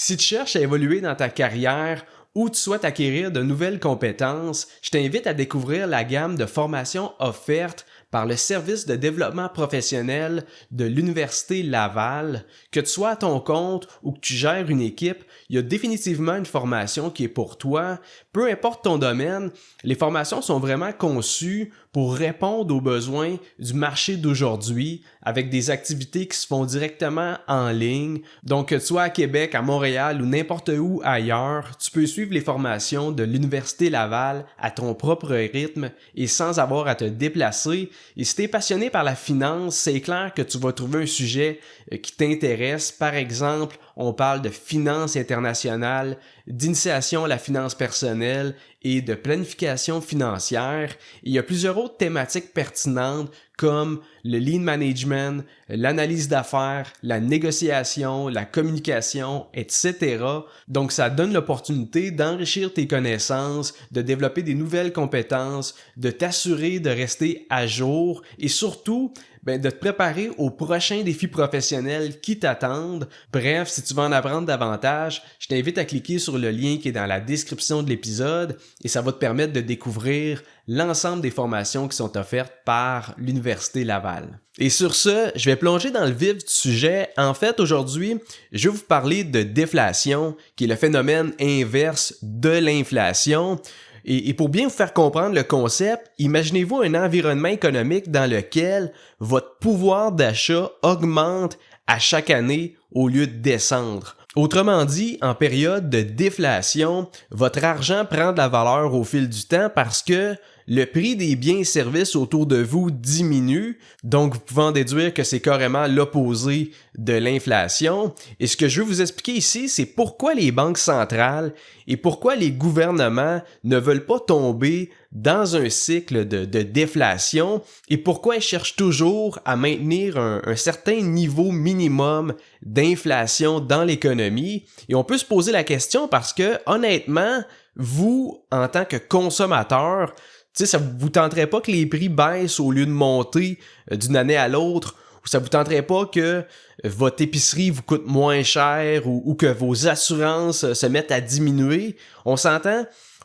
Si tu cherches à évoluer dans ta carrière ou tu souhaites acquérir de nouvelles compétences, je t'invite à découvrir la gamme de formations offertes par le service de développement professionnel de l'Université Laval. Que tu sois à ton compte ou que tu gères une équipe, il y a définitivement une formation qui est pour toi. Peu importe ton domaine, les formations sont vraiment conçues pour répondre aux besoins du marché d'aujourd'hui avec des activités qui se font directement en ligne. Donc, que tu sois à Québec, à Montréal ou n'importe où ailleurs, tu peux suivre les formations de l'Université Laval à ton propre rythme et sans avoir à te déplacer. Et si tu es passionné par la finance, c'est clair que tu vas trouver un sujet qui t'intéresse. Par exemple, on parle de finance internationale, d'initiation à la finance personnelle et de planification financière. Et il y a plusieurs autres thématiques pertinentes comme le lean management, l'analyse d'affaires, la négociation, la communication, etc. Donc, ça donne l'opportunité d'enrichir tes connaissances, de développer des nouvelles compétences, de t'assurer de rester à jour et surtout, de te préparer aux prochains défis professionnels qui t'attendent. Bref, si tu veux en apprendre davantage, je t'invite à cliquer sur le lien qui est dans la description de l'épisode et ça va te permettre de découvrir l'ensemble des formations qui sont offertes par l'Université Laval. Et sur ce, je vais plonger dans le vif du sujet. En fait, aujourd'hui, je vais vous parler de déflation, qui est le phénomène inverse de l'inflation. Et pour bien vous faire comprendre le concept, imaginez-vous un environnement économique dans lequel votre pouvoir d'achat augmente à chaque année au lieu de descendre. Autrement dit, en période de déflation, votre argent prend de la valeur au fil du temps parce que le prix des biens et services autour de vous diminue, donc vous pouvez en déduire que c'est carrément l'opposé de l'inflation. Et ce que je veux vous expliquer ici, c'est pourquoi les banques centrales et pourquoi les gouvernements ne veulent pas tomber dans un cycle de déflation et pourquoi ils cherchent toujours à maintenir un certain niveau minimum d'inflation dans l'économie. Et on peut se poser la question parce que, honnêtement, vous, en tant que consommateur, ça vous tenterait pas que les prix baissent au lieu de monter d'une année à l'autre, ou ça vous tenterait pas que votre épicerie vous coûte moins cher ou que vos assurances se mettent à diminuer. On s'entend?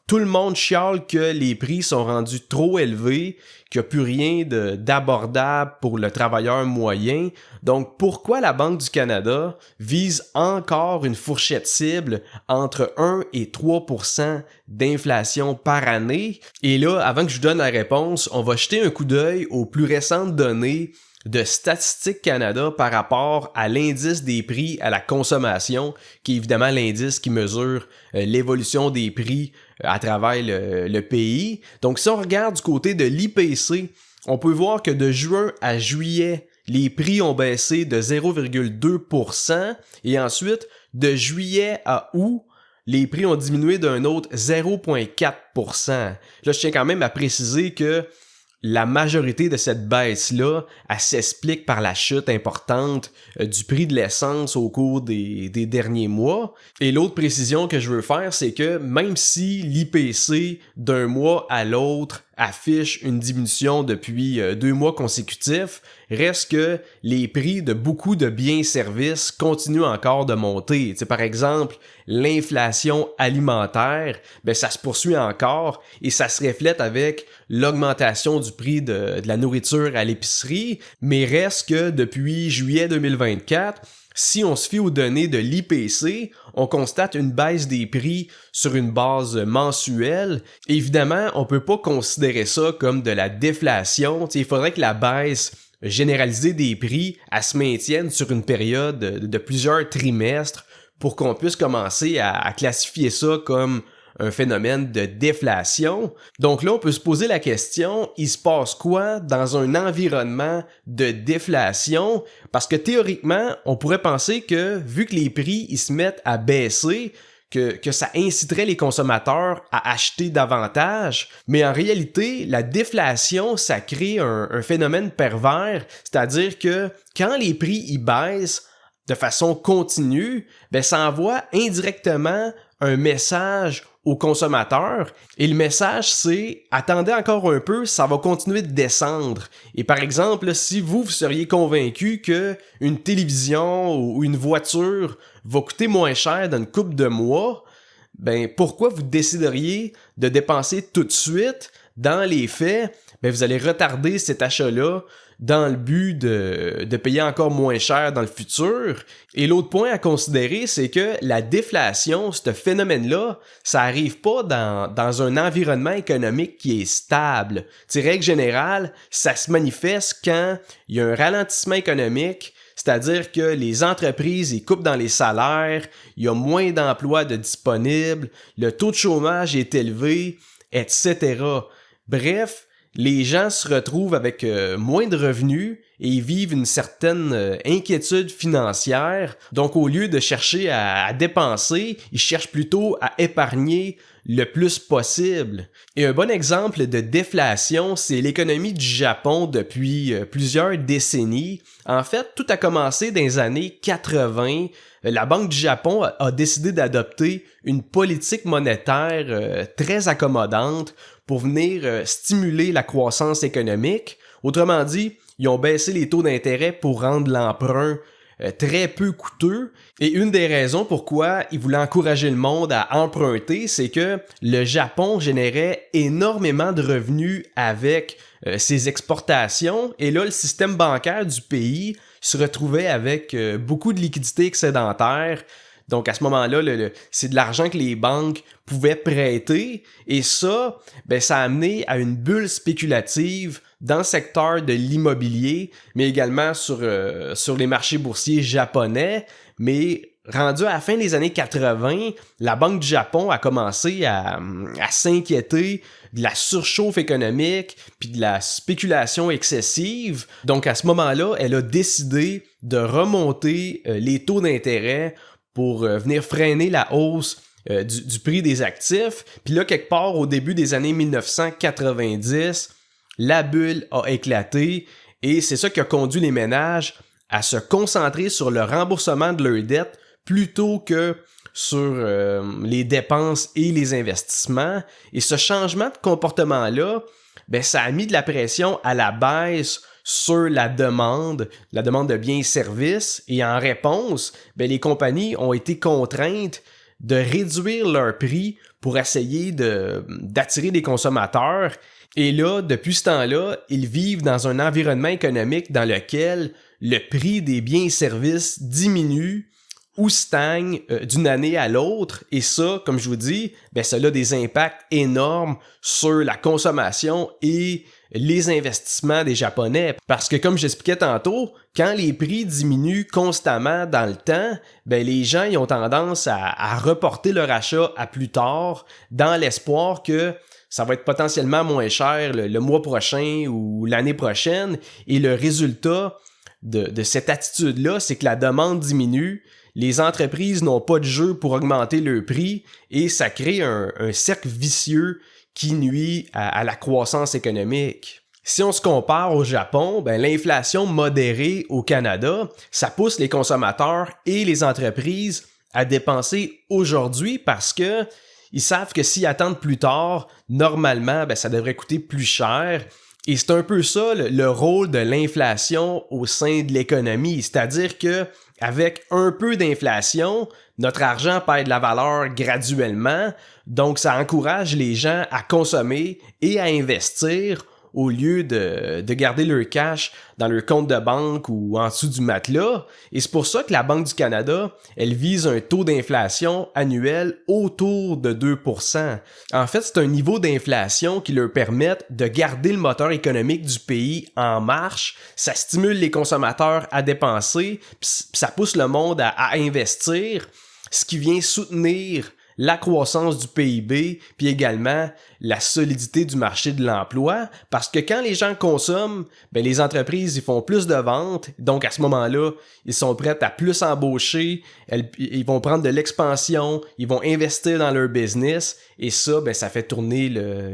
Tout le monde chiale que les prix sont rendus trop élevés, qu'il n'y a plus rien d'abordable pour le travailleur moyen. Donc, pourquoi la Banque du Canada vise encore une fourchette cible entre 1 et 3% d'inflation par année? Et là, avant que je vous donne la réponse, on va jeter un coup d'œil aux plus récentes données de Statistique Canada par rapport à l'indice des prix à la consommation, qui est évidemment l'indice qui mesure l'évolution des prix à travers le pays. Donc, si on regarde du côté de l'IPC, on peut voir que de juin à juillet, les prix ont baissé de 0,2% et ensuite, de juillet à août, les prix ont diminué d'un autre 0,4%. Là, je tiens quand même à préciser que la majorité de cette baisse-là, elle s'explique par la chute importante du prix de l'essence au cours des derniers mois. Et l'autre précision que je veux faire, c'est que même si l'IPC d'un mois à l'autre affiche une diminution depuis 2 mois consécutifs, reste que les prix de beaucoup de biens et services continuent encore de monter. Par exemple, l'inflation alimentaire, ça se poursuit encore et ça se reflète avec l'augmentation du prix de la nourriture à l'épicerie, mais reste que depuis juillet 2024, si on se fie aux données de l'IPC, on constate une baisse des prix sur une base mensuelle. Évidemment, on peut pas considérer ça comme de la déflation. Il faudrait que la baisse généralisée des prix, elle se maintienne sur une période de plusieurs trimestres pour qu'on puisse commencer à classifier ça comme un phénomène de déflation. Donc là, on peut se poser la question, il se passe quoi dans un environnement de déflation? Parce que théoriquement, on pourrait penser que vu que les prix ils se mettent à baisser, que ça inciterait les consommateurs à acheter davantage. Mais en réalité, la déflation, ça crée un phénomène pervers, c'est-à-dire que quand les prix ils baissent de façon continue, ça envoie indirectement un message aux consommateurs. Et le message, c'est « Attendez encore un peu, ça va continuer de descendre. » Et par exemple, si vous seriez convaincu qu'une télévision ou une voiture va coûter moins cher dans une couple de mois, ben pourquoi vous décideriez de dépenser tout de suite? Dans les faits, ben vous allez retarder cet achat-là dans le but de payer encore moins cher dans le futur. Et l'autre point à considérer, c'est que la déflation, ce phénomène-là, ça arrive pas dans un environnement économique qui est stable. Tu sais, règle générale, ça se manifeste quand il y a un ralentissement économique, c'est-à-dire que les entreprises ils coupent dans les salaires, il y a moins d'emplois de disponibles, le taux de chômage est élevé, etc. Bref, les gens se retrouvent avec moins de revenus et ils vivent une certaine inquiétude financière. Donc, au lieu de chercher à dépenser, ils cherchent plutôt à épargner le plus possible. Et un bon exemple de déflation, c'est l'économie du Japon depuis plusieurs décennies. En fait, tout a commencé dans les années 80. La Banque du Japon a décidé d'adopter une politique monétaire très accommodante pour venir stimuler la croissance économique. Autrement dit, ils ont baissé les taux d'intérêt pour rendre l'emprunt très peu coûteux. Et une des raisons pourquoi ils voulaient encourager le monde à emprunter, c'est que le Japon générait énormément de revenus avec ses exportations. Et là, le système bancaire du pays se retrouvait avec beaucoup de liquidités excédentaires. Donc, à ce moment-là, c'est de l'argent que les banques pouvaient prêter. Et ça, ben, ça a amené à une bulle spéculative dans le secteur de l'immobilier, mais également sur les marchés boursiers japonais. Mais rendu à la fin des années 80, la Banque du Japon a commencé à s'inquiéter de la surchauffe économique puis de la spéculation excessive. Donc, à ce moment-là, elle a décidé de remonter les taux d'intérêt pour venir freiner la hausse du prix des actifs. Puis là, quelque part au début des années 1990, la bulle a éclaté et c'est ça qui a conduit les ménages à se concentrer sur le remboursement de leurs dettes plutôt que sur les dépenses et les investissements. Et ce changement de comportement-là, ben, ça a mis de la pression à la baisse sur la demande de biens et services. Et en réponse, ben, les compagnies ont été contraintes de réduire leurs prix pour essayer d'attirer des consommateurs. Et là, depuis ce temps-là, ils vivent dans un environnement économique dans lequel le prix des biens et services diminue ou stagne d'une année à l'autre. Et ça, comme je vous dis, ben, ça a des impacts énormes sur la consommation et les investissements des Japonais. Parce que comme j'expliquais tantôt, quand les prix diminuent constamment dans le temps, ben les gens ils ont tendance à reporter leur achat à plus tard dans l'espoir que ça va être potentiellement moins cher le mois prochain ou l'année prochaine. Et le résultat de cette attitude-là, c'est que la demande diminue, les entreprises n'ont pas de jeu pour augmenter le prix et ça crée un cercle vicieux qui nuit à la croissance économique. Si on se compare au Japon, ben l'inflation modérée au Canada, ça pousse les consommateurs et les entreprises à dépenser aujourd'hui parce que ils savent que s'ils attendent plus tard, normalement, ben ça devrait coûter plus cher. Et c'est un peu ça le rôle de l'inflation au sein de l'économie, c'est-à-dire que avec un peu d'inflation, notre argent perd de la valeur graduellement, donc ça encourage les gens à consommer et à investir au lieu de garder leur cash dans leur compte de banque ou en dessous du matelas. Et c'est pour ça que la Banque du Canada, elle vise un taux d'inflation annuel autour de 2%. En fait, c'est un niveau d'inflation qui leur permet de garder le moteur économique du pays en marche. Ça stimule les consommateurs à dépenser, puis ça pousse le monde à investir, ce qui vient soutenir la croissance du PIB, puis également la solidité du marché de l'emploi, parce que quand les gens consomment, ben les entreprises ils font plus de ventes, donc à ce moment-là, ils sont prêts à plus embaucher, ils vont prendre de l'expansion, ils vont investir dans leur business, et ça, ben ça fait tourner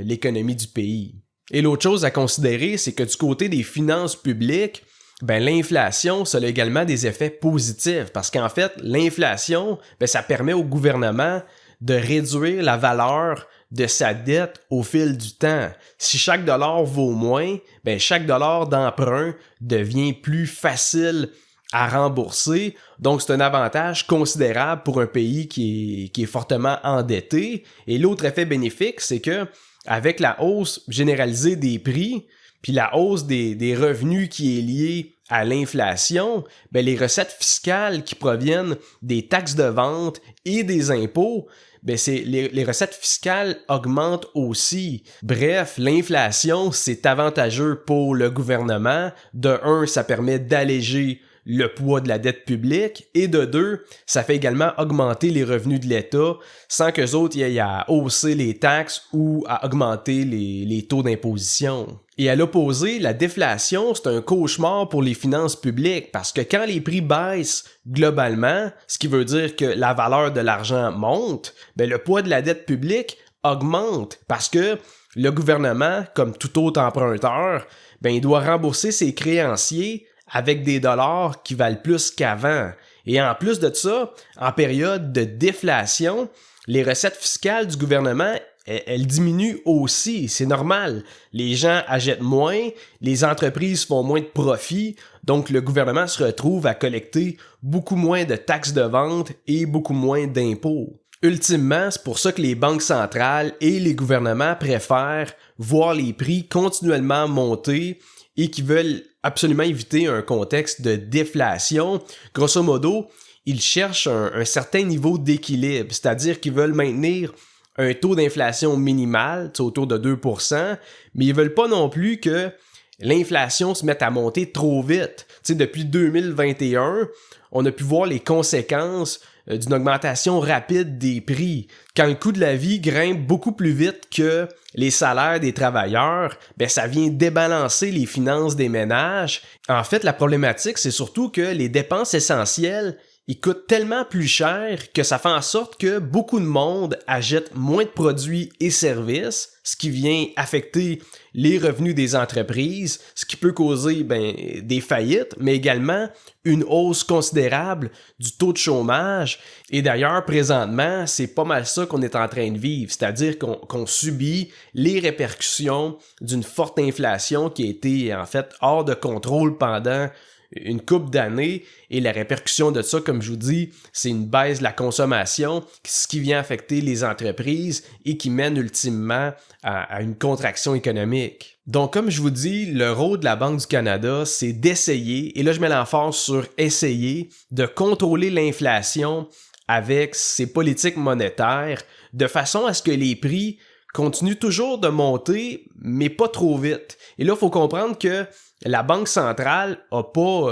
l'économie du pays. Et l'autre chose à considérer, c'est que du côté des finances publiques, ben l'inflation, ça a également des effets positifs, parce qu'en fait, l'inflation, ben ça permet au gouvernement de réduire la valeur de sa dette au fil du temps. Si chaque dollar vaut moins, chaque dollar d'emprunt devient plus facile à rembourser. Donc, c'est un avantage considérable pour un pays qui est fortement endetté. Et l'autre effet bénéfique, c'est que avec la hausse généralisée des prix, puis la hausse des revenus qui est liée à l'inflation, les recettes fiscales qui proviennent des taxes de vente et des impôts, les recettes fiscales augmentent aussi. Bref, l'inflation, c'est avantageux pour le gouvernement. De un, ça permet d'alléger le poids de la dette publique, et de deux, ça fait également augmenter les revenus de l'État sans qu'eux autres y aient à hausser les taxes ou à augmenter les taux d'imposition. Et à l'opposé, la déflation, c'est un cauchemar pour les finances publiques parce que quand les prix baissent globalement, ce qui veut dire que la valeur de l'argent monte, le poids de la dette publique augmente parce que le gouvernement, comme tout autre emprunteur, il doit rembourser ses créanciers avec des dollars qui valent plus qu'avant. Et en plus de ça, en période de déflation, les recettes fiscales du gouvernement, elles diminuent aussi. C'est normal. Les gens achètent moins, les entreprises font moins de profits, donc le gouvernement se retrouve à collecter beaucoup moins de taxes de vente et beaucoup moins d'impôts. Ultimement, c'est pour ça que les banques centrales et les gouvernements préfèrent voir les prix continuellement monter et qui veulent absolument éviter un contexte de déflation. Grosso modo, ils cherchent un certain niveau d'équilibre, c'est-à-dire qu'ils veulent maintenir un taux d'inflation minimal, autour de 2%, mais ils veulent pas non plus que l'inflation se mette à monter trop vite. Depuis 2021, on a pu voir les conséquences d'une augmentation rapide des prix. Quand le coût de la vie grimpe beaucoup plus vite que les salaires des travailleurs, ça vient débalancer les finances des ménages. En fait, la problématique, c'est surtout que les dépenses essentielles, ils coûtent tellement plus cher que ça fait en sorte que beaucoup de monde achète moins de produits et services, ce qui vient affecter les revenus des entreprises, ce qui peut causer des faillites, mais également une hausse considérable du taux de chômage. Et d'ailleurs, présentement, c'est pas mal ça qu'on est en train de vivre, c'est-à-dire qu'on subit les répercussions d'une forte inflation qui a été en fait hors de contrôle pendant une couple d'années, et la répercussion de ça, comme je vous dis, c'est une baisse de la consommation, ce qui vient affecter les entreprises et qui mène ultimement à une contraction économique. Donc, comme je vous dis, le rôle de la Banque du Canada, c'est d'essayer, et là je mets l'emphase sur essayer, de contrôler l'inflation avec ses politiques monétaires, de façon à ce que les prix continuent toujours de monter, mais pas trop vite. Et là, il faut comprendre que la Banque centrale a pas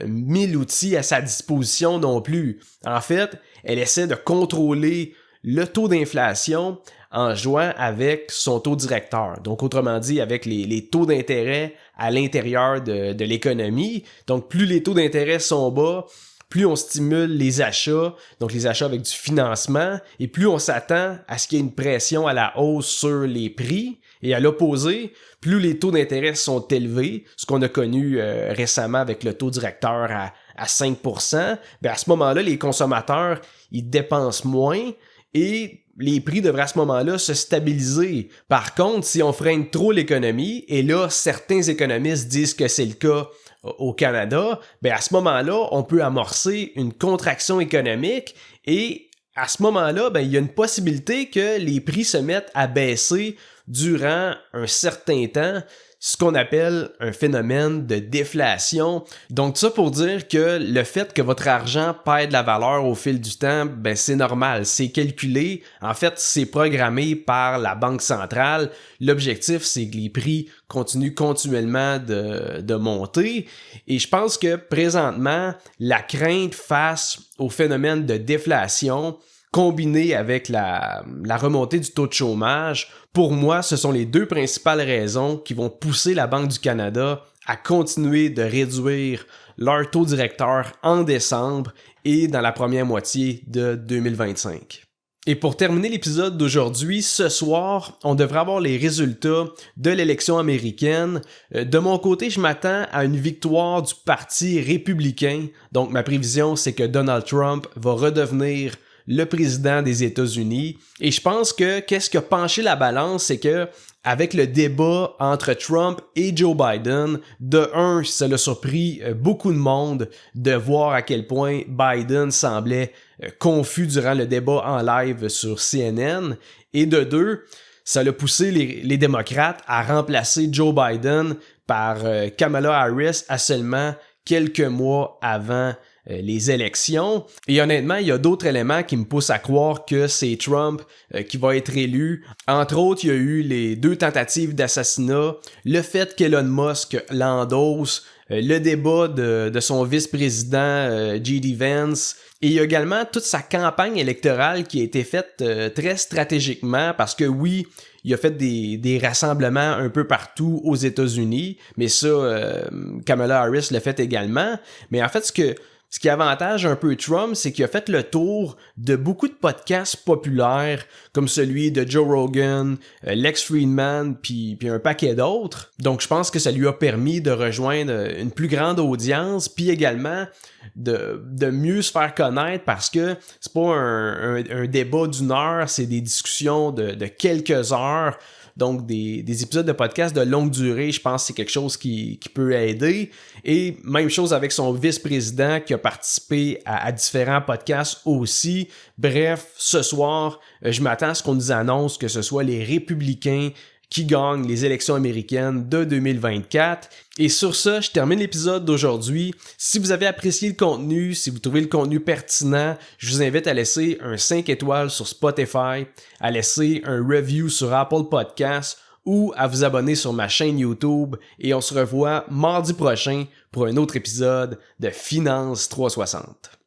1000 outils à sa disposition non plus. En fait, elle essaie de contrôler le taux d'inflation en jouant avec son taux directeur. Donc, autrement dit, avec les taux d'intérêt à l'intérieur de l'économie. Donc, plus les taux d'intérêt sont bas, plus on stimule les achats, donc les achats avec du financement, et plus on s'attend à ce qu'il y ait une pression à la hausse sur les prix. Et à l'opposé, plus les taux d'intérêt sont élevés, ce qu'on a connu récemment avec le taux directeur à 5%, à ce moment-là, les consommateurs, ils dépensent moins et les prix devraient à ce moment-là se stabiliser. Par contre, si on freine trop l'économie, et là, certains économistes disent que c'est le cas au Canada, à ce moment-là, on peut amorcer une contraction économique et à ce moment-là, il y a une possibilité que les prix se mettent à baisser durant un certain temps, ce qu'on appelle un phénomène de déflation. Donc ça pour dire que le fait que votre argent perd de la valeur au fil du temps, c'est normal, c'est calculé. En fait, c'est programmé par la Banque centrale. L'objectif, c'est que les prix continuent continuellement de monter. Et je pense que présentement, la crainte face au phénomène de déflation, combiné avec la remontée du taux de chômage, pour moi, ce sont les deux principales raisons qui vont pousser la Banque du Canada à continuer de réduire leur taux directeur en décembre et dans la première moitié de 2025. Et pour terminer l'épisode d'aujourd'hui, ce soir, on devrait avoir les résultats de l'élection américaine. De mon côté, je m'attends à une victoire du Parti républicain. Donc, ma prévision, c'est que Donald Trump va redevenir le président des États-Unis. Et je pense que qu'est-ce qui a penché la balance, c'est que avec le débat entre Trump et Joe Biden, de un, ça l'a surpris beaucoup de monde de voir à quel point Biden semblait confus durant le débat en live sur CNN. Et de deux, ça l'a poussé les démocrates à remplacer Joe Biden par Kamala Harris à seulement quelques mois avant les élections. Et honnêtement, il y a d'autres éléments qui me poussent à croire que c'est Trump qui va être élu. Entre autres, il y a eu les 2 tentatives d'assassinat, le fait qu'Elon Musk l'endosse, le débat de son vice-président J.D. Vance, et il y a également toute sa campagne électorale qui a été faite très stratégiquement parce que oui, il a fait des rassemblements un peu partout aux États-Unis, mais ça, Kamala Harris l'a fait également. Mais en fait, ce qui avantage un peu Trump, c'est qu'il a fait le tour de beaucoup de podcasts populaires, comme celui de Joe Rogan, Lex Fridman, puis un paquet d'autres. Donc, je pense que ça lui a permis de rejoindre une plus grande audience, puis également de mieux se faire connaître parce que c'est pas un débat d'une heure, c'est des discussions de quelques heures. Donc, des épisodes de podcast de longue durée, je pense que c'est quelque chose qui peut aider. Et même chose avec son vice-président qui a participé à différents podcasts aussi. Bref, ce soir, je m'attends à ce qu'on nous annonce que ce soit les républicains qui gagnent les élections américaines de 2024. Et sur ça, je termine l'épisode d'aujourd'hui. Si vous avez apprécié le contenu, si vous trouvez le contenu pertinent, je vous invite à laisser un 5 étoiles sur Spotify, à laisser un review sur Apple Podcasts ou à vous abonner sur ma chaîne YouTube. Et on se revoit mardi prochain pour un autre épisode de Finance 360.